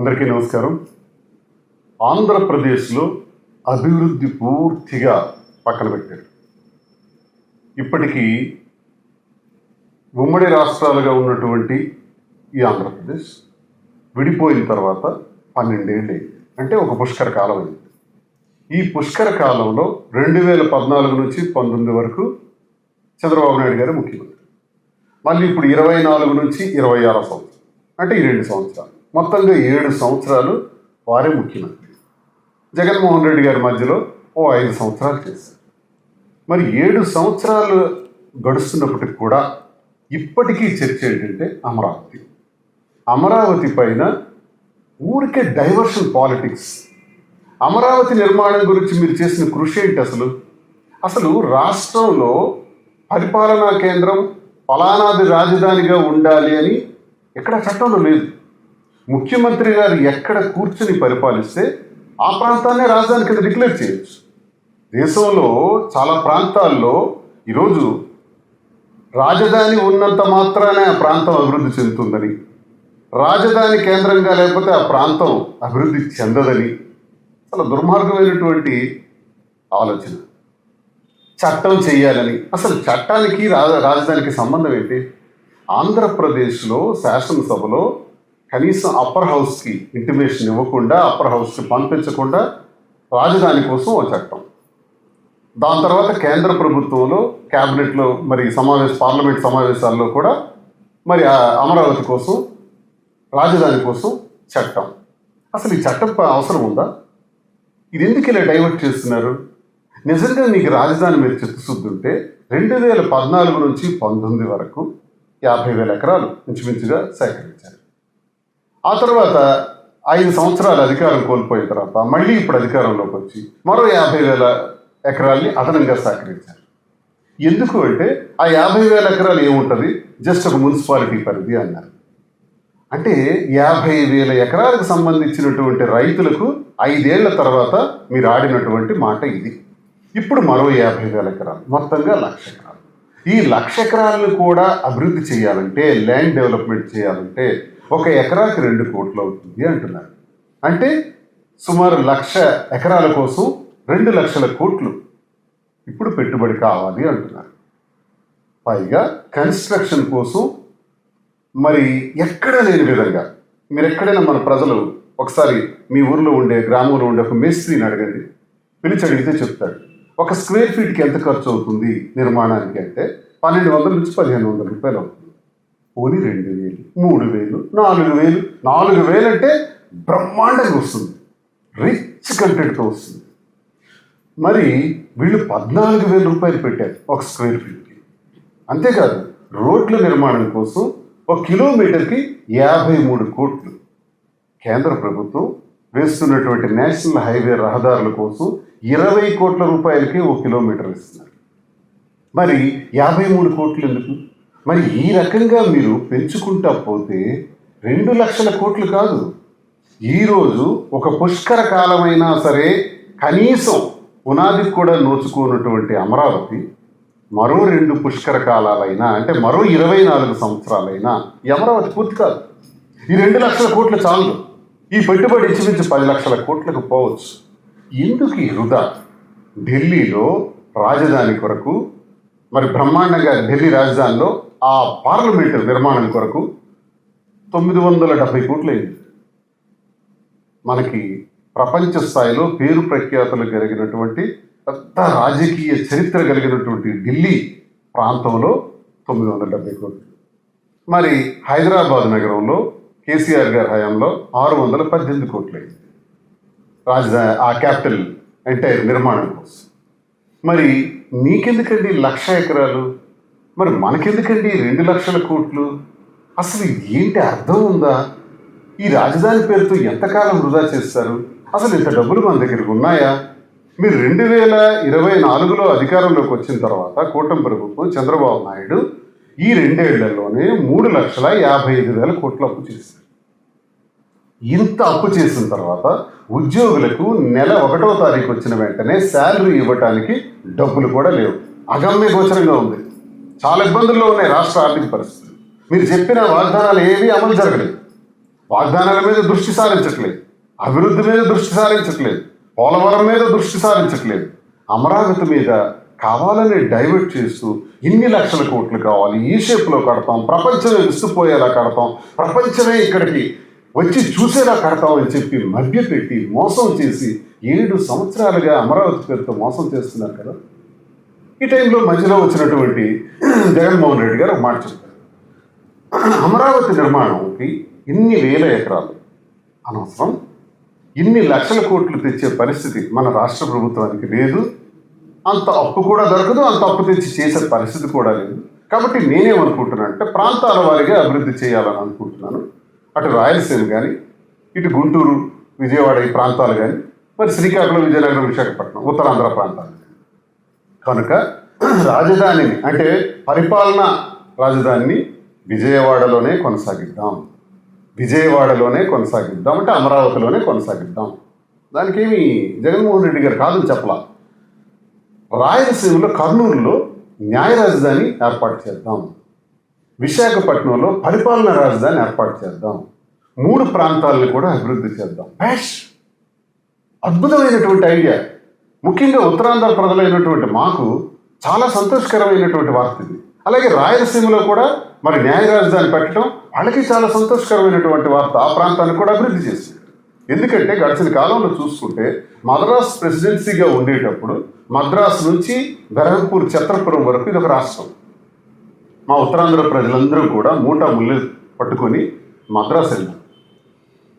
అందరికీ నమస్కారం. ఆంధ్రప్రదేశ్లో అభివృద్ధి పూర్తిగా పక్కన పెట్టారు. ఇప్పటికీ ఉమ్మడి రాష్ట్రాలుగా ఉన్నటువంటి ఈ ఆంధ్రప్రదేశ్ విడిపోయిన తర్వాత 12 ఏళ్ళు అయింది. అంటే ఒక పుష్కర కాలం అయింది. ఈ పుష్కర కాలంలో 2014 నుంచి 19 వరకు చంద్రబాబు నాయుడు గారు ముఖ్యమంత్రి. మళ్ళీ ఇప్పుడు 24 నుంచి 26 సంవత్సరం, అంటే ఈ 2 సంవత్సరాలు, మొత్తంగా 7 సంవత్సరాలు వారే ముఖ్యమంత్రి. జగన్మోహన్ రెడ్డి గారి మధ్యలో 5 సంవత్సరాలు చేశారు. మరి 7 సంవత్సరాలు గడుస్తున్నప్పటికి కూడా ఇప్పటికీ చర్చ ఏంటంటే అమరావతి పైన ఊరికే డైవర్షన్ పాలిటిక్స్. అమరావతి నిర్మాణం గురించి మీరు చేసిన కృషి ఏంటి? అసలు రాష్ట్రంలో పరిపాలనా కేంద్రం ఫలానాది రాజధానిగా ఉండాలి అని ఎక్కడ చట్టంలో లేదు. ముఖ్యమంత్రి గారు ఎక్కడ కూర్చుని పరిపాలిస్తే ఆ ప్రాంతాన్నే రాజధాని కింద డిక్లేర్ చేయొచ్చు. దేశంలో చాలా ప్రాంతాల్లో ఈరోజు రాజధాని ఉన్నంత మాత్రానే ఆ ప్రాంతం అభివృద్ధి చెందుతుందని, రాజధాని కేంద్రంగా లేకపోతే ఆ ప్రాంతం అభివృద్ధి చెందదని చాలా దుర్మార్గమైనటువంటి ఆలోచన. చట్టం చేయాలని, అసలు చట్టానికి రాజధానికి సంబంధం ఏంటి? ఆంధ్రప్రదేశ్లో శాసనసభలో కనీసం అప్పర్ హౌస్కి ఇంటిమేషన్ ఇవ్వకుండా, అప్పర్ హౌస్కి పంపించకుండా రాజధాని కోసం ఒక చట్టం. దాని తర్వాత కేంద్ర ప్రభుత్వంలో క్యాబినెట్లో మరి పార్లమెంట్ సమావేశాల్లో కూడా మరి అమరావతి కోసం, రాజధాని కోసం చట్టం. అసలు ఈ చట్టం అవసరం ఉందా? ఇది ఎందుకు ఇలా డైవర్ట్ చేస్తున్నారు? నిజంగా మీకు రాజధాని మీద చిత్తశుద్ధి ఉంటే 2014 నుంచి 19 వరకు 50,000 ఎకరాలు ఇంచుమించుగా సేకరించారు. ఆ తర్వాత 5 సంవత్సరాలు అధికారం కోల్పోయిన తర్వాత మళ్ళీ ఇప్పుడు అధికారంలోకి వచ్చి మరో 50,000 ఎకరాల్ని అదనంగా సేకరించారు. ఎందుకు అంటే ఆ 50,000 ఎకరాలు ఏముంటుంది? జస్ట్ ఒక మున్సిపాలిటీ పరిధి అన్నారు. అంటే 50,000 ఎకరాలకు సంబంధించినటువంటి రైతులకు 5 ఏళ్ల తర్వాత మీరు ఆడినటువంటి మాట ఇది. ఇప్పుడు మరో 50,000 ఎకరాలు, మొత్తంగా 1,00,000 ఎకరాలు. ఈ 1,00,000 ఎకరాలను కూడా అభివృద్ధి చేయాలంటే, ల్యాండ్ డెవలప్మెంట్ చేయాలంటే 1 ఎకరాకి 2 కోట్లు అవుతుంది అంటున్నారు. అంటే సుమారు 1,00,000 ఎకరాల కోసం 2 లక్షల కోట్లు ఇప్పుడు పెట్టుబడి కావాలి అంటున్నారు. పైగా కన్స్ట్రక్షన్ కోసం మరి ఎక్కడ లేని విధంగా, మీరు ఎక్కడైనా మన ప్రజలు ఒకసారి మీ ఊర్లో ఉండే, గ్రామంలో ఉండే ఒక మేస్త్రిని అడగండి, పిలిచి అడిగితే చెప్తాడు ఒక స్క్వేర్ ఫీట్కి ఎంత ఖర్చు అవుతుంది నిర్మాణానికి అంటే 1,200 నుంచి 1,500 రూపాయలు అవుతుంది. పోనీ 2,000, 3,000, 4,000. 4,000 అంటే బ్రహ్మాండంగా వస్తుంది, రిచ్ కంటెంట్తో వస్తుంది. మరి వీళ్ళు 14,000 రూపాయలు పెట్టారు ఒక స్క్వేర్ ఫీట్కి. అంతేకాదు రోడ్ల నిర్మాణం కోసం 1 కిలోమీటర్కి 53 కోట్లు. కేంద్ర ప్రభుత్వం వేస్తున్నటువంటి నేషనల్ హైవే రహదారుల కోసం 20 కోట్ల రూపాయలకి 1 కిలోమీటర్ ఇస్తున్నారు. మరి 53 కోట్లు ఎందుకు? మరి ఈ రకంగా మీరు పెంచుకుంటా పోతే 2 లక్షల కోట్లు కాదు. ఈరోజు ఒక పుష్కర కాలమైనా సరే కనీసం పునాదికి కూడా నోచుకున్నటువంటి అమరావతి మరో 2 పుష్కర కాలాలైనా, అంటే మరో 24 సంవత్సరాలైనా ఈ అమరావతి పూర్తి కాదు. ఈ 2 లక్షల కోట్లు చాలు. ఈ పెట్టుబడి ఇంచుమించు 10 లక్షల కోట్లకు పోవచ్చు. ఎందుకు ఈ వృధా? ఢిల్లీలో రాజధాని కొరకు మరి బ్రహ్మాండంగా ఢిల్లీ రాజధానిలో ఆ పార్లమెంటు నిర్మాణం కొరకు 970 కోట్లు అయింది. మనకి ప్రపంచ స్థాయిలో పేరు ప్రఖ్యాతులు కలిగినటువంటి పెద్ద రాజకీయ చరిత్ర కలిగినటువంటి ఢిల్లీ ప్రాంతంలో 970 కోట్లు. మరి హైదరాబాద్ నగరంలో కేసీఆర్ గారి హయాంలో 618 కోట్లు అయింది రాజధాని, ఆ క్యాపిటల్ ఎంటైర్ నిర్మాణం కోసం. మరి మీకెందుకండి 1,00,000 ఎకరాలు? మరి మనకెందుకండి 2 లక్షల కోట్లు? అసలు ఏంటి అర్థం ఉందా? ఈ రాజధాని పేరుతో ఎంతకాలం వృధా చేస్తారు? అసలు ఇంత డబ్బులు మన దగ్గరకు ఉన్నాయా? మీరు 2024లో అధికారంలోకి వచ్చిన తర్వాత కూటమి ప్రభుత్వం, చంద్రబాబు నాయుడు ఈ 2 ఏళ్లలోనే 3,55,000 కోట్ల అప్పు చేశారు. ఇంత అప్పు చేసిన తర్వాత ఉద్యోగులకు నెల 1వ తారీఖు వచ్చిన వెంటనే శాలరీ ఇవ్వటానికి డబ్బులు కూడా లేవు. అగమ్య గోచరంగా ఉంది. చాలా ఇబ్బందుల్లో ఉన్నాయి రాష్ట్ర ఆర్థిక పరిస్థితులు. మీరు చెప్పిన వాగ్దానాలు ఏవి అమలు జరగలేదు. వాగ్దానాల మీద దృష్టి సారించట్లేదు, అభివృద్ధి మీద దృష్టి సారించట్లేదు, పోలవరం మీద దృష్టి సారించట్లేదు. అమరావతి మీద కావాలని డైవర్ట్ చేస్తూ ఇన్ని లక్షల కోట్లు కావాలి, ఈ షేప్లో కడతాం, ప్రపంచమే విస్తుపోయేలా కడతాం, ప్రపంచమే ఇక్కడికి వచ్చి చూసేలా కడతాం అని చెప్పి మభ్యపెట్టి మోసం చేసి 7 సంవత్సరాలుగా అమరావతి పేరుతో మోసం చేస్తున్నారు కదా. ఈ టైంలో మధ్యలో వచ్చినటువంటి జగన్మోహన్ రెడ్డి గారు ఒక మాట చెప్పారు, అమరావతి నిర్మాణంకి ఇన్ని వేల ఎకరాలు అనవసరం, ఇన్ని లక్షల కోట్లు తెచ్చే పరిస్థితి మన రాష్ట్ర ప్రభుత్వానికి లేదు, అంత అప్పు కూడా దొరకదు, అంత అప్పు తెచ్చి చేసే పరిస్థితి కూడా లేదు. కాబట్టి నేనేమనుకుంటున్నాను అంటే ప్రాంతాల వారిగా అభివృద్ధి చేయాలని అనుకుంటున్నాను. అటు రాయలసీమ కానీ, ఇటు గుంటూరు, విజయవాడ ఈ ప్రాంతాలు కానీ, మరి శ్రీకాకుళం, విజయనగరం, విశాఖపట్నం, ఉత్తరాంధ్ర ప్రాంతాలు. కనుక రాజధానిని అంటే పరిపాలనా రాజధానిని విజయవాడలోనే కొనసాగిద్దాం, విజయవాడలోనే కొనసాగిద్దాం అంటే అమరావతిలోనే కొనసాగిద్దాం. దానికేమి జగన్మోహన్ రెడ్డి గారు కాదని చెప్పలా. రాయలసీమలో కర్నూలులో న్యాయ రాజధాని ఏర్పాటు చేద్దాం, విశాఖపట్నంలో పరిపాలనా రాజధాని ఏర్పాటు చేద్దాం, 3 ప్రాంతాలను కూడా అభివృద్ధి చేద్దాం. అద్భుతమైనటువంటి ఐడియా. ముఖ్యంగా ఉత్తరాంధ్ర ప్రజలైనటువంటి మాకు చాలా సంతోషకరమైనటువంటి వార్త ఇది. అలాగే రాయలసీమలో కూడా మరి న్యాయ రాజధాని పెట్టడం వాళ్ళకి చాలా సంతోషకరమైనటువంటి వార్త. ఆ ప్రాంతాన్ని కూడా అభివృద్ధి చేసింది. ఎందుకంటే గడిచిన కాలంలో చూసుకుంటే మద్రాస్ ప్రెసిడెన్సీగా ఉండేటప్పుడు మద్రాసు నుంచి బెరహంపూర్, ఛత్రపురం వరకు ఇది ఒక రాష్ట్రం. మా ఉత్తరాంధ్ర ప్రజలందరూ కూడా మూటా ముళ్ళు పట్టుకొని మద్రాసు వెళ్ళాం.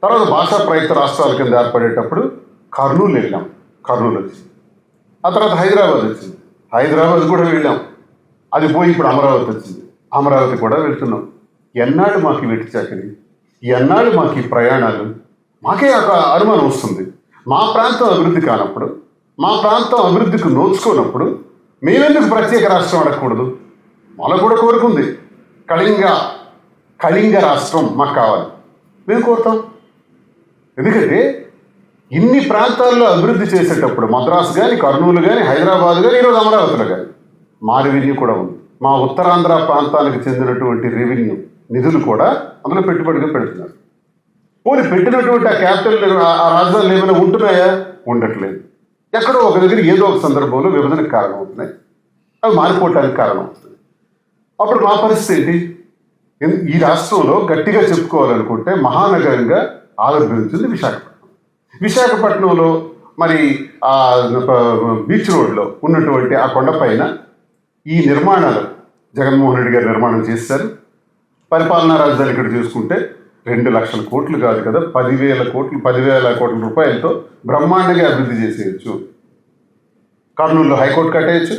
తర్వాత భాషా ప్రయుక్త రాష్ట్రాల కింద ఏర్పడేటప్పుడు కర్నూలు వెళ్ళాం, కర్నూలు వచ్చింది. ఆ తర్వాత హైదరాబాద్ వచ్చింది, హైదరాబాద్ కూడా వెళ్ళాం. అది పోయి ఇప్పుడు అమరావతి వచ్చింది, అమరావతి కూడా వెళ్తున్నాం. ఎన్నాళ్ళు మాకు వెట్టి చాకరి, ఎన్నాళ్ళు మాకు ఈ ప్రయాణాలు? మాకే ఒక అనుమానం వస్తుంది. మా ప్రాంతం అభివృద్ధి కానప్పుడు, మా ప్రాంతం అభివృద్ధికి నోచుకోనప్పుడు మేమెందుకు ప్రత్యేక రాష్ట్రం అడగకూడదు? మనకు కూడా కోరుకుంది, కళింగ రాష్ట్రం మాకు కావాలి, మేము కోరుతాం. ఎందుకంటే ఇన్ని ప్రాంతాల్లో అభివృద్ధి చేసేటప్పుడు మద్రాసు కానీ, కర్నూలు కానీ, హైదరాబాద్ కానీ, ఈరోజు అమరావతిలో కానీ మా రెవెన్యూ కూడా ఉంది. మా ఉత్తరాంధ్ర ప్రాంతానికి చెందినటువంటి రెవెన్యూ నిధులు కూడా అందులో పెట్టుబడిగా పెడుతున్నారు. పోనీ పెట్టినటువంటి ఆ క్యాపిటల్, ఆ రాజధానులు ఏమైనా ఉంటున్నాయా? ఉండట్లేదు. ఎక్కడో ఒక దగ్గర ఏదో ఒక సందర్భంలో విభజనకు కారణం అవుతున్నాయి, అవి మారిపోవటానికి కారణం అవుతుంది. అప్పుడు మా పరిస్థితి ఏంటి? ఈ రాష్ట్రంలో గట్టిగా చెప్పుకోవాలనుకుంటే మహానగరంగా ఆవిర్భవించింది విశాఖపట్నం. విశాఖపట్నంలో మరి ఆ బీచ్ రోడ్లో ఉన్నటువంటి ఆ కొండపైన ఈ నిర్మాణాలు జగన్మోహన్ రెడ్డి గారు నిర్మాణం చేశారు. పరిపాలనా రాజధాని ఇక్కడ చూసుకుంటే 2 లక్షల కోట్లు కాదు కదా, 10,000 కోట్ల రూపాయలతో బ్రహ్మాండంగా అభివృద్ధి చేసేయచ్చు. కర్నూలులో హైకోర్టు కట్టేయచ్చు.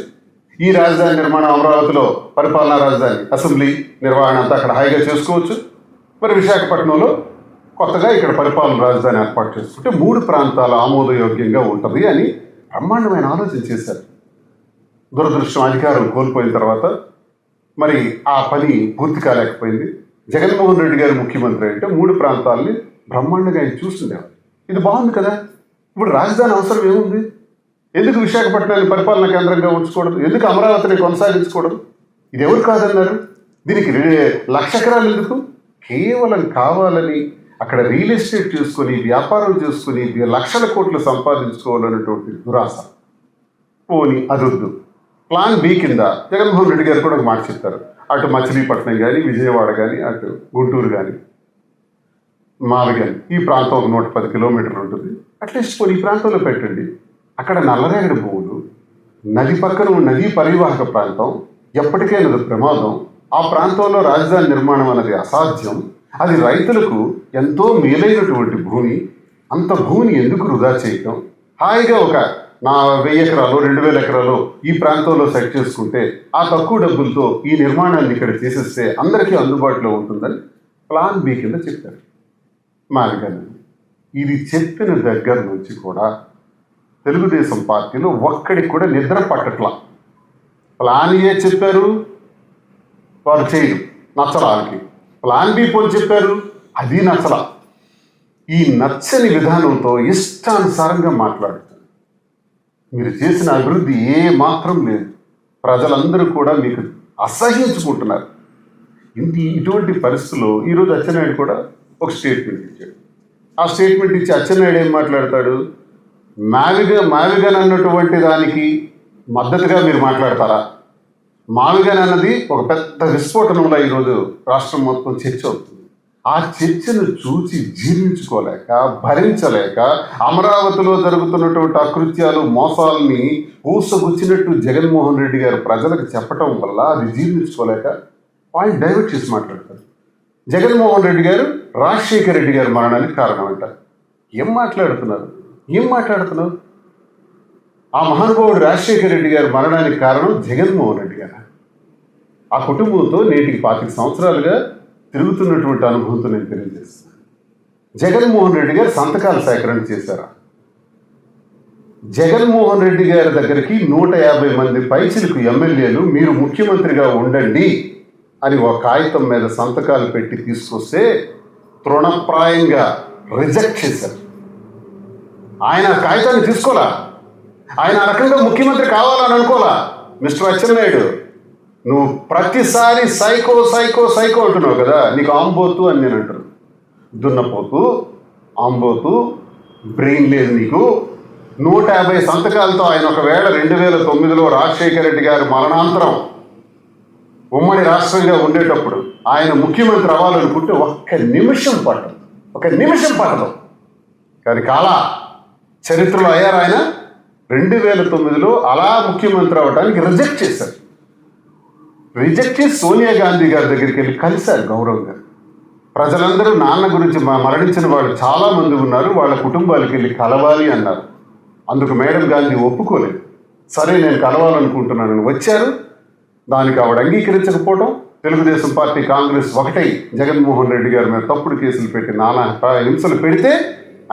ఈ రాజధాని నిర్మాణం అమరావతిలో పరిపాలనా రాజధాని, అసెంబ్లీ నిర్వహణ అంతా అక్కడ హాయిగా చేసుకోవచ్చు. మరి విశాఖపట్నంలో కొత్తగా ఇక్కడ పరిపాలన రాజధాని ఏర్పాటు చేసుకుంటే 3 ప్రాంతాల ఆమోదయోగ్యంగా ఉంటుంది అని బ్రహ్మాండమైన ఆలోచన చేశారు. దురదృష్టం అధికారం కోల్పోయిన తర్వాత మరి ఆ పని పూర్తి కాలేకపోయింది. జగన్మోహన్ రెడ్డి గారు ముఖ్యమంత్రి అంటే 3 ప్రాంతాలని బ్రహ్మాండంగా ఆయన చూస్తుండేవారు. ఇది బాగుంది కదా, ఇప్పుడు రాజధాని అవసరం ఏముంది? ఎందుకు విశాఖపట్నాన్ని పరిపాలనా కేంద్రంగా ఉంచుకోవడం? ఎందుకు అమరావతిని కొనసాగించుకోవడం? ఇది ఎవరు కాదన్నారు? దీనికి 1,00,000 ఎకరాలు ఎందుకు? కేవలం కావాలని అక్కడ రియల్ ఎస్టేట్ చేసుకొని, వ్యాపారం చేసుకుని లక్షల కోట్లు సంపాదించుకోవాలన్నటువంటి దురాశ. పోని అదొద్దు. ప్లాన్ బి కింద జగన్మోహన్ రెడ్డి గారు కూడా ఒక మాట చెప్తారు. అటు మచిలీపట్నం కానీ, విజయవాడ కానీ, అటు గుంటూరు కానీ, మావి కానీ, ఈ ప్రాంతం ఒక 110 కిలోమీటర్లు ఉంటుంది. అట్లీస్ట్ పోనీ ఈ ప్రాంతంలో పెట్టండి. అక్కడ నల్లరేగడి భూములు, నది పక్కన నదీ పరివాహక ప్రాంతం, ఎప్పటికైనా ప్రమాదం. ఆ ప్రాంతంలో రాజధాని నిర్మాణం అనేది అసాధ్యం. అది రైతులకు ఎంతో మేలైనటువంటి భూమి. అంత భూమిని ఎందుకు వృధా చేయటం? హాయిగా ఒక 1000 ఎకరాలు, 2000 ఎకరాలు ఈ ప్రాంతంలో సెట్ చేసుకుంటే ఆ తక్కువ డబ్బులతో ఈ నిర్మాణాన్ని ఇక్కడ చేసేస్తే అందరికీ అందుబాటులో ఉంటుందని ప్లాన్ బి కింద చెప్పారు మాదిగని. ఇది చెప్పిన దగ్గర నుంచి కూడా తెలుగుదేశం పార్టీలో ఒక్కడికి కూడా నిద్ర పట్టట్లా. ప్లాన్ ఏ చెప్పారు, వారు చేయరు, నచ్చలానికి. ప్లాన్ బి పోని చెప్పారు, అది నచ్చల. ఈ నచ్చని విధానంతో ఇష్టానుసారంగా మాట్లాడుతారు. మీరు చేసిన అభివృద్ధి ఏ మాత్రం లేదు. ప్రజలందరూ కూడా మీకు అసహ్యించుకుంటున్నారు. ఇటువంటి పరిస్థితుల్లో ఈరోజు అచ్చెన్నాయుడు కూడా ఒక స్టేట్మెంట్ ఇచ్చాడు. ఆ స్టేట్మెంట్ ఇచ్చి అచ్చెన్నాయుడు ఏం మాట్లాడతాడు? మావిగన్ అన్నటువంటి దానికి మద్దతుగా మీరు మాట్లాడతారా? మావిగన్ అన్నది ఒక పెద్ద విస్ఫోటనంలో ఈరోజు రాష్ట్రం మొత్తం చర్చ అవుతుంది. ఆ చర్చను చూసి జీర్ణించుకోలేక, భరించలేక, అమరావతిలో జరుగుతున్నటువంటి అకృత్యాలు, మోసాలని పూసగుచ్చినట్టు జగన్మోహన్ రెడ్డి గారు ప్రజలకు చెప్పటం వల్ల అది జీర్ణించుకోలేక పాయింట్ డైవర్ట్ చేసి మాట్లాడతారు. జగన్మోహన్ రెడ్డి గారు రాజశేఖర రెడ్డి గారు మరణానికి కారణం అంటారు. ఏం మాట్లాడుతున్నావు? ఆ మహానుభావుడు రాజశేఖర రెడ్డి గారు మరణానికి కారణం జగన్మోహన్ రెడ్డి గారు. ఆ కుటుంబంతో నేటికి 25 సంవత్సరాలుగా తిరుగుతున్నటువంటి అనుభవంతో నేను తెలియజేస్తున్నాను. జగన్మోహన్ రెడ్డి గారు సంతకాల సేకరణ చేశారా? జగన్మోహన్ రెడ్డి గారి దగ్గరికి 150 మంది పైచిలకు ఎమ్మెల్యేలు మీరు ముఖ్యమంత్రిగా ఉండండి అని ఒక కాగితం మీద సంతకాలు పెట్టి తీసుకొస్తే తృణప్రాయంగా రిజెక్ట్ చేశారు. ఆయన కాగితాన్ని తీసుకోలా, ఆయన ఆ రకంగా ముఖ్యమంత్రి కావాలని అనుకోలా. మిస్టర్ అచ్చెన్నాయుడు, నువ్వు ప్రతిసారి సైకో అంటున్నావు కదా, నీకు ఆంబోతు అని నేను అంటాను. దున్నపోతు, ఆంబోతు, బ్రెయిన్ లేదు నీకు. 150 సంతకాలతో ఆయన ఒకవేళ 2009లో రాజశేఖర రెడ్డి గారి మరణాంతరం ఉమ్మడి రాష్ట్రంగా ఉండేటప్పుడు ఆయన ముఖ్యమంత్రి అవ్వాలనుకుంటే ఒక్క నిమిషం పట్టదు. కానీ చరిత్రలో అయ్యారు. ఆయన 2009లో అలా ముఖ్యమంత్రి అవ్వడానికి రిజెక్ట్ చేసి సోనియా గాంధీ గారి దగ్గరికి వెళ్ళి కలిశారు గౌరవంగా. ప్రజలందరూ నాన్న గురించి మరణించిన వాళ్ళు చాలామంది ఉన్నారు, వాళ్ళ కుటుంబాలకు వెళ్ళి కలవాలి అన్నారు. అందుకు మేడం గాంధీ ఒప్పుకోలేదు. సరే నేను కలవాలనుకుంటున్నానని వచ్చారు. దానికి ఆవిడ అంగీకరించకపోవడం, తెలుగుదేశం పార్టీ, కాంగ్రెస్ ఒకటై జగన్మోహన్ రెడ్డి గారి మీద తప్పుడు కేసులు పెట్టి నానా హింసలు పెడితే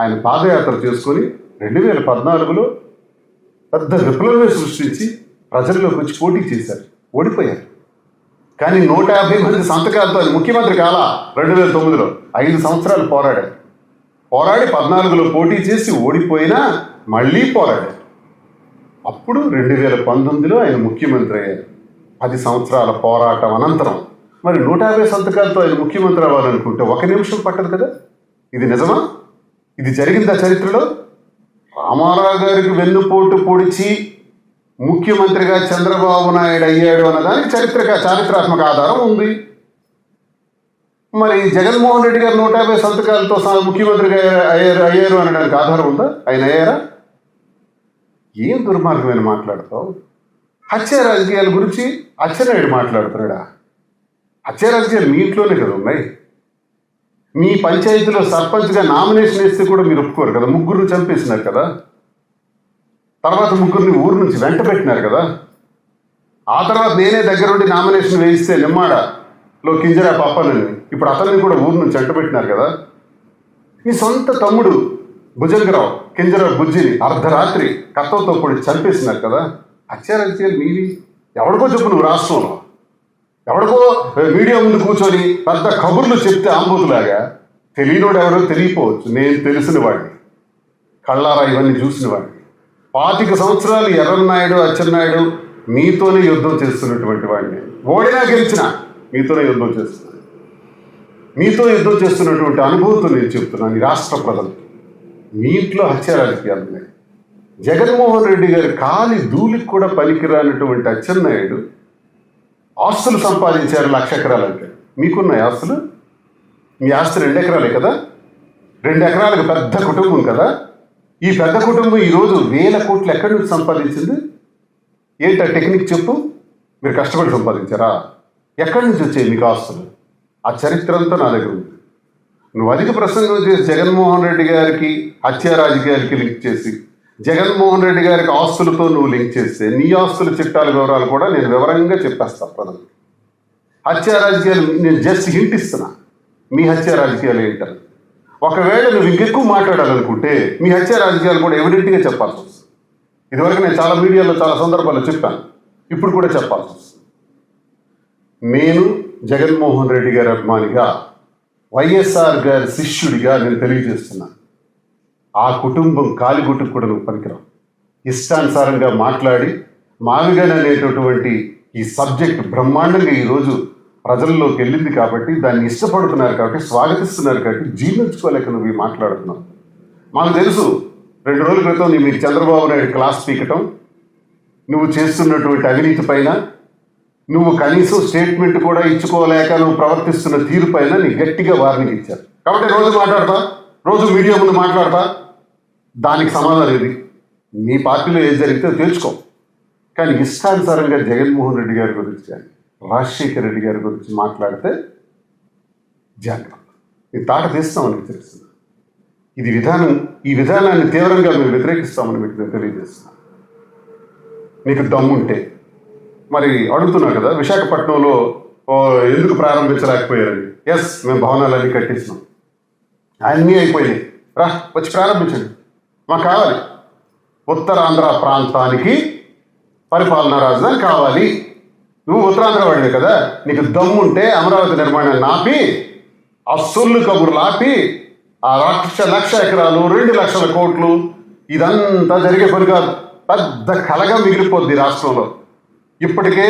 ఆయన పాదయాత్ర చేసుకొని 2014లో పెద్ద విప్లవమే సృష్టించి ప్రజల్లోకి వచ్చి పోటీ చేశారు, ఓడిపోయారు. కానీ 150 మంది సంతకాలతో ఆయన ముఖ్యమంత్రి కాలా. 2009లో 5 సంవత్సరాలు పోరాడి 14లో పోటీ చేసి ఓడిపోయినా మళ్ళీ పోరాడారు. అప్పుడు 2019లో ఆయన ముఖ్యమంత్రి అయ్యారు. 10 సంవత్సరాల పోరాటం అనంతరం మరి 150 సంతకాలతో ఆయన ముఖ్యమంత్రి అవ్వాలనుకుంటే 1 నిమిషం పట్టదు కదా. ఇది నిజమా? ఇది జరిగిందా చరిత్రలో? రామారావు గారికి వెన్నుపోటు పొడిచి ముఖ్యమంత్రిగా చంద్రబాబు నాయుడు అయ్యాడు అన్నదానికి చారిత్రాత్మక ఆధారం ఉంది. మరి జగన్మోహన్ రెడ్డి గారు 150 సంతకాలతో ముఖ్యమంత్రిగా అయ్యారు అనడానికి ఆధారం ఉందా? ఆయన అయ్యారా? ఏం దుర్మార్గమైన మాట్లాడతావు? హత్య రాజకీయాల గురించి అచ్చెన్నాయుడు మాట్లాడుతున్నాడా? హత్య రాజకీయాలు మీ ఇంట్లోనే కదా ఉన్నాయి. మీ పంచాయతీలో సర్పంచ్గా నామినేషన్ వేస్తే కూడా మీరు ఒప్పుకోరు కదా. 3 చంపేసినారు కదా. తర్వాత 3 ఊరు నుంచి వెంట పెట్టినారు కదా. ఆ తర్వాత నేనే దగ్గరుండి నామినేషన్ వేయిస్తే నిమ్మాడలో కింజరా పప్పనని, ఇప్పుడు అతన్ని కూడా ఊరు నుంచి వెంట పెట్టినారు కదా. మీ సొంత తమ్ముడు భుజంగరావు కింజరా బుజ్జిని అర్ధరాత్రి కత్తలతో పొడి చంపేసినారు కదా. హత్య రాజకీయాలు మీవి. ఎవరికో చెప్పు నువ్వు రాష్ట్రంలో, ఎవరికో మీడియా ముందు కూర్చొని పెద్ద కబుర్లు చెప్తే ఆంబోతులాగా. తెలియనోడు ఎవరో తెలియపోవచ్చు, నేను తెలిసిన వాడిని, కళ్ళారా ఇవన్నీ చూసిన వాడిని. 25 సంవత్సరాలు ఎర్రన్నాయుడు, అచ్చెన్నాయుడు మీతోనే యుద్ధం చేస్తున్నటువంటి వాడిని. ఓడినా గెలిచినా మీతోనే యుద్ధం చేస్తున్నాను. మీతో యుద్ధం చేస్తున్నటువంటి అనుభూతితో నేను చెప్తున్నాను ఈ రాష్ట్ర ప్రజలు. మీ ఇంట్లో హత్య రాజకీయాలు ఉన్నాయి. జగన్మోహన్ రెడ్డి గారి కాలి ధూళికి కూడా పనికిరానటువంటి అచ్చెన్నాయుడు ఆస్తులు సంపాదించారు 1,00,000 ఎకరాలంటే. మీకున్నాయి ఆస్తులు? మీ ఆస్తి 2 ఎకరాలే కదా. 2 ఎకరాలకు పెద్ద కుటుంబం కదా. ఈ పెద్ద కుటుంబం ఈరోజు 1,000 కోట్లు ఎక్కడి నుంచి సంపాదించింది? ఏంటి ఆ టెక్నిక్ చెప్పు. మీరు కష్టపడి సంపాదించారా? ఎక్కడి నుంచి వచ్చాయి మీకు ఆస్తులు? ఆ చరిత్ర అంతా నా దగ్గర ఉంది. నువ్వు అధిక ప్రసంగం చేసి జగన్మోహన్ రెడ్డి గారికి హత్య రాజకీయాలకి లింక్ చేసి, జగన్మోహన్ రెడ్డి గారికి ఆస్తులతో నువ్వు లింక్ చేస్తే నీ ఆస్తుల చిట్టాల వివరాలు కూడా నేను వివరంగా చెప్పేస్తాను ప్రజలకు. హత్య రాజకీయాలు నేను జస్ట్ హింట్ ఇస్తున్నా. మీ హత్య రాజకీయాలు ఏంటని ఒకవేళ నువ్వు ఇంకెక్కువ మాట్లాడాలనుకుంటే మీ హత్య రాజకీయాలు కూడా ఎవిడెంట్గా చెప్పాల్సి వస్తుంది. ఇదివరకు నేను చాలా మీడియాలో చాలా సందర్భాల్లో చెప్పాను, ఇప్పుడు కూడా చెప్పాల్సి వస్తుంది. నేను జగన్మోహన్ రెడ్డి గారి అభిమానిగా, వైఎస్ఆర్ గారి శిష్యుడిగా నేను తెలియజేస్తున్నాను, ఆ కుటుంబం కాలిగుట్టుకు కూడా నువ్వు పనికిరావు. ఇష్టానుసారంగా మాట్లాడి మావిగన్ అనేటటువంటి ఈ సబ్జెక్ట్ బ్రహ్మాండంగా ఈరోజు ప్రజల్లోకి వెళ్ళింది కాబట్టి, దాన్ని ఇష్టపడుతున్నారు కాబట్టి, స్వాగతిస్తున్నారు కాబట్టి జీర్ణించుకోలేక నువ్వు మాట్లాడుతున్నావు. మాకు తెలుసు 2 రోజుల క్రితం మీకు చంద్రబాబు నాయుడు క్లాస్ పీకటం, నువ్వు చేస్తున్నటువంటి అవినీతి పైన, నువ్వు కనీసం స్టేట్మెంట్ కూడా ఇచ్చుకోలేక నువ్వు ప్రవర్తిస్తున్న తీరు పైన నీకు గట్టిగా వార్నింగ్ ఇచ్చారు. కాబట్టి రోజు మాట్లాడతా, రోజు మీడియా ముందు మాట్లాడతా. దానికి సమాధానం ఇది. మీ పార్టీలో ఏది జరిగితే తెలుసుకో. కానీ ఇష్టానుసారంగా జగన్మోహన్ రెడ్డి గారి గురించి కానీ రాజశేఖర రెడ్డి గారి గురించి మాట్లాడితే జాగ్రత్త, ఈ తాట తీస్తామని హెచ్చరిస్తున్నాను. ఈ విధానాన్ని తీవ్రంగా మేము వ్యతిరేకిస్తామని మీకు నేను తెలియజేస్తున్నాను. నీకు దమ్ముంటే మరి అడుగుతున్నావు కదా, విశాఖపట్నంలో ఎందుకు ప్రారంభించలేకపోయారని. ఎస్, మేము భవనాలన్నీ కట్టించినాం, అన్నీ అయిపోయినాయి, రా వచ్చి ప్రారంభించండి. మాకు కావాలి, ఉత్తరాంధ్ర ప్రాంతానికి పరిపాలనా రాజధాని కావాలి. నువ్వు ఉత్తరాంధ్ర వాడివే కదా, నీకు దమ్ముంటే అమరావతి నిర్మాణాన్ని ఆపి, అస్సుళ్ళు కబుర్లు ఆపి, ఆ లక్ష ఎకరాలు 2 లక్షల కోట్లు ఇదంతా జరిగే పని కాదు. పెద్ద కలగా మిగిలిపోద్ది రాష్ట్రంలో. ఇప్పటికే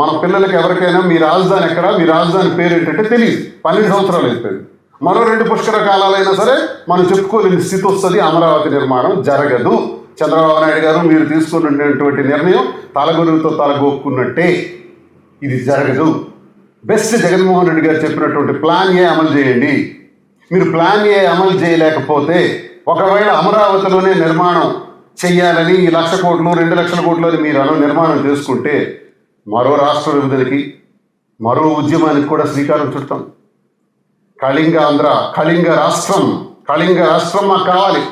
మన పిల్లలకి ఎవరికైనా మీ రాజధాని ఎక్కడ, మీ రాజధాని పేరు ఏంటంటే తెలియదు. 12 సంవత్సరాలు అయిపోయింది. మరో 2 పుష్కర కాలాలైనా సరే మనం చెప్పుకోలేని స్థితి వస్తుంది. అమరావతి నిర్మాణం జరగదు. చంద్రబాబు నాయుడు గారు మీరు తీసుకున్నటువంటి నిర్ణయం తలగొరువుతో తలగొక్కున్నట్టే. ఇది జరగదు. బెస్ట్ జగన్మోహన్ రెడ్డి గారు చెప్పినటువంటి ప్లాన్ ఏ అమలు చేయండి. మీరు ప్లాన్ ఏ అమలు చేయలేకపోతే, ఒకవేళ అమరావతిలోనే నిర్మాణం చెయ్యాలని 1 లక్ష కోట్లు 2 లక్షల కోట్లు అని మీరు నిర్మాణం చేసుకుంటే మరో రాష్ట్ర విభజనకి, మరో ఉద్యమానికి కూడా శ్రీకారం చుడతాం. కళింగ రాష్ట్రం మాకు కావాలి.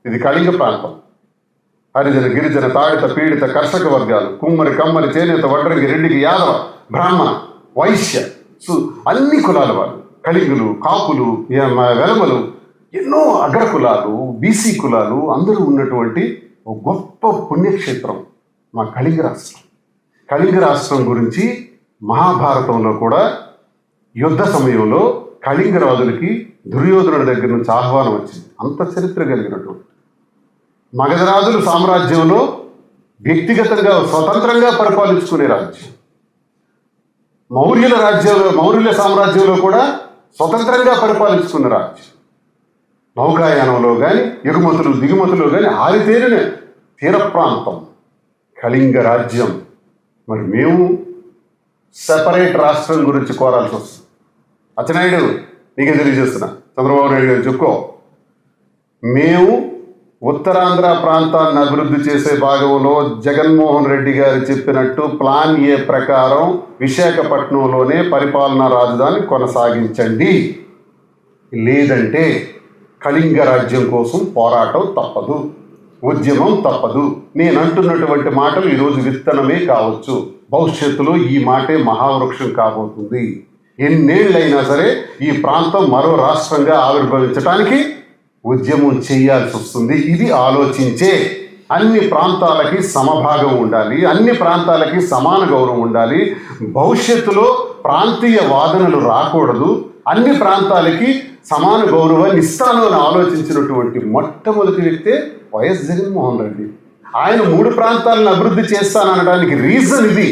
ఇది కళింగ ప్రాంతం. హరిజన, గిరిజన, తాడిత, పీడిత, కర్షక వర్గాలు, కుమ్మరి, కమ్మరి, చేనేత, వడ్రంగి, రెడ్డికి, యాదవ, బ్రాహ్మణ, వైశ్య, అన్ని కులాల వాళ్ళు, కళింగులు, కాపులు, వెలమలు, ఎన్నో అగ్ర కులాలు, బీసీ కులాలు అందరూ ఉన్నటువంటి ఒక గొప్ప పుణ్యక్షేత్రం మా కళింగ రాష్ట్రం. కళింగ రాష్ట్రం గురించి మహాభారతంలో కూడా యుద్ధ సమయంలో కళింగ రాజులకి దుర్యోధనుడి దగ్గర నుంచి ఆహ్వానం వచ్చింది. అంత చరిత్ర కలిగినటువంటి మగధరాజుల సామ్రాజ్యంలో వ్యక్తిగతంగా స్వతంత్రంగా పరిపాలించుకునే రాజ్యం. మౌర్యుల సామ్రాజ్యంలో కూడా స్వతంత్రంగా పరిపాలించుకున్న రాజ్యం. నౌకాయానంలో కానీ, ఎగుమతులు దిగుమతులు కానీ ఆరితేరిన తీర ప్రాంతం కళింగ రాజ్యం. మరి మేము సెపరేట్ రాష్ట్రం గురించి కోరాల్సి వస్తుంది. అచ్చెన్నాయుడు, నీకే తెలియజేస్తున్నా, చంద్రబాబు నాయుడు గారు చెప్పుకో, మేము ఉత్తరాంధ్ర ప్రాంతాన్ని అభివృద్ధి చేసే భాగంలో జగన్మోహన్ రెడ్డి గారు చెప్పినట్టు ప్లాన్ ఏ ప్రకారం విశాఖపట్నంలోనే పరిపాలనా రాజధాని కొనసాగించండి. లేదంటే కళింగ రాజ్యం కోసం పోరాటం తప్పదు, ఉద్యమం తప్పదు. నేను అంటున్నటువంటి మాటలు ఈరోజు విత్తనమే కావచ్చు, భవిష్యత్తులో ఈ మాటే మహావృక్షం కాబోతుంది. ఎన్నేళ్ళైనా సరే ఈ ప్రాంతం మరో రాష్ట్రంగా ఆవిర్భవించడానికి ఉద్యమం చేయాల్సి వస్తుంది. ఇది ఆలోచించే. అన్ని ప్రాంతాలకి సమభాగం ఉండాలి, అన్ని ప్రాంతాలకి సమాన గౌరవం ఉండాలి. భవిష్యత్తులో ప్రాంతీయ వాదనలు రాకూడదు. అన్ని ప్రాంతాలకి సమాన గౌరవాన్ని ఇస్తాను అని ఆలోచించినటువంటి మొట్టమొదటి వ్యక్తే వైఎస్ జగన్మోహన్ రెడ్డి. ఆయన 3 ప్రాంతాలను అభివృద్ధి చేస్తాననడానికి రీజన్ ఇది.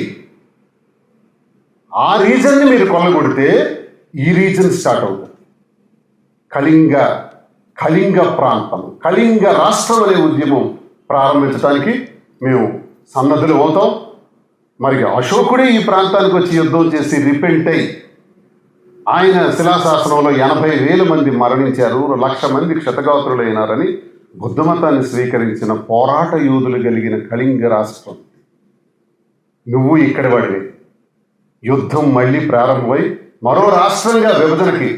ఆ రీజన్ని మీరు కొల్లగొడితే ఈ రీజన్ స్టార్ట్ అవుతుంది. కళింగ ప్రాంతం, కళింగ రాష్ట్రం అనే ఉద్యమం ప్రారంభించడానికి మేము సన్నద్ధులు అవుతాం. మరి అశోకుడే ఈ ప్రాంతానికి వచ్చి యుద్ధం చేసి రిపెంట్ అయి ఆయన శిలాశాసనంలో 80,000 మంది మరణించారు, 1,00,000 మంది క్షతగాత్రులైనారని బుద్ధమతాన్ని స్వీకరించిన పోరాట యోధులు కలిగిన కళింగ రాష్ట్రం. నువ్వు ఇక్కడి వాడివే. యుద్ధం మళ్ళీ ప్రారంభమై మరో రాష్ట్ర విభజనకి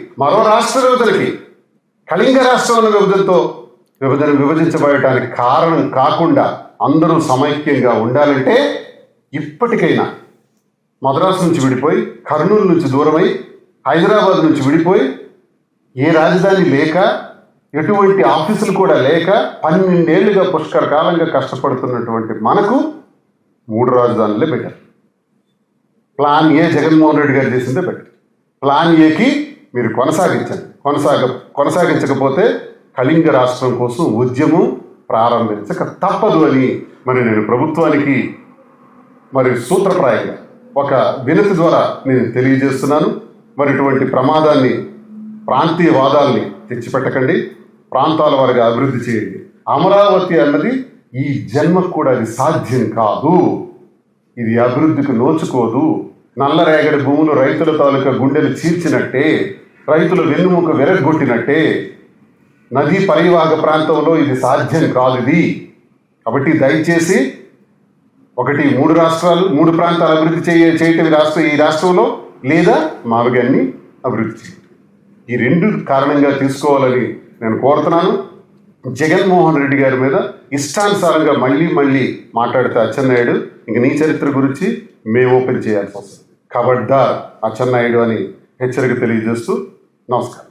కళింగ రాష్ట్రం అన్న విభజించబడటానికి కారణం కాకుండా అందరూ సమైక్యంగా ఉండాలంటే ఇప్పటికైనా మద్రాసు నుంచి విడిపోయి, కర్నూలు నుంచి దూరమై, హైదరాబాద్ నుంచి విడిపోయి, ఏ రాజధాని లేక, ఎటువంటి ఆఫీసులు కూడా లేక 12 ఏళ్లుగా పుష్కర కాలంగా కష్టపడుతున్నటువంటి మనకు 3 రాజధానులే better. Plan A Jaganmohan Reddy గారు చేసిందే బెటర్. ప్లాన్ ఏకి మీరు కొనసాగించకపోతే కళింగ రాష్ట్రం కోసం ఉద్యమం ప్రారంభించక తప్పదు అని మరి నేను ప్రభుత్వానికి మరి సూత్రప్రాయంగా ఒక వినతి ద్వారా నేను తెలియజేస్తున్నాను. మరి ఇటువంటి ప్రమాదాన్ని, ప్రాంతీయవాదాల్ని తెచ్చిపెట్టకండి. ప్రాంతాల వారిగా అభివృద్ధి చేయండి. అమరావతి అన్నది ఈ జన్మకు కూడా అది సాధ్యం కాదు. ఇది అభివృద్ధికి నోచుకోదు. నల్లరేగడి భూములు రైతుల తాలూకా గుండెలు చీల్చినట్టే, రైతుల వెన్నుముక విరగొట్టినట్టే. నదీ పరివాహక ప్రాంతంలో ఇది సాధ్యం కాదు. ఇది కాబట్టి దయచేసి ఒకటి 3 రాష్ట్రాలు 3 ప్రాంతాలు అభివృద్ధి చేయటం ఈ రాష్ట్రంలో, లేదా మావిగాన్ని అభివృద్ధి చేయండి. ఈ 2 కారణంగా తీసుకోవాలని నేను కోరుతున్నాను. జగన్మోహన్ రెడ్డి గారి మీద ఇష్టానుసారంగా మళ్ళీ మాట్లాడితే అచ్చెన్నాయుడు, ఇంక నీ చరిత్ర గురించి మేము ఓపెన్ చేయాల్సి వస్తుంది. ఖబర్దార్ అచ్చెన్నాయుడు అని హెచ్చరిక తెలియజేస్తూ నమస్కారం.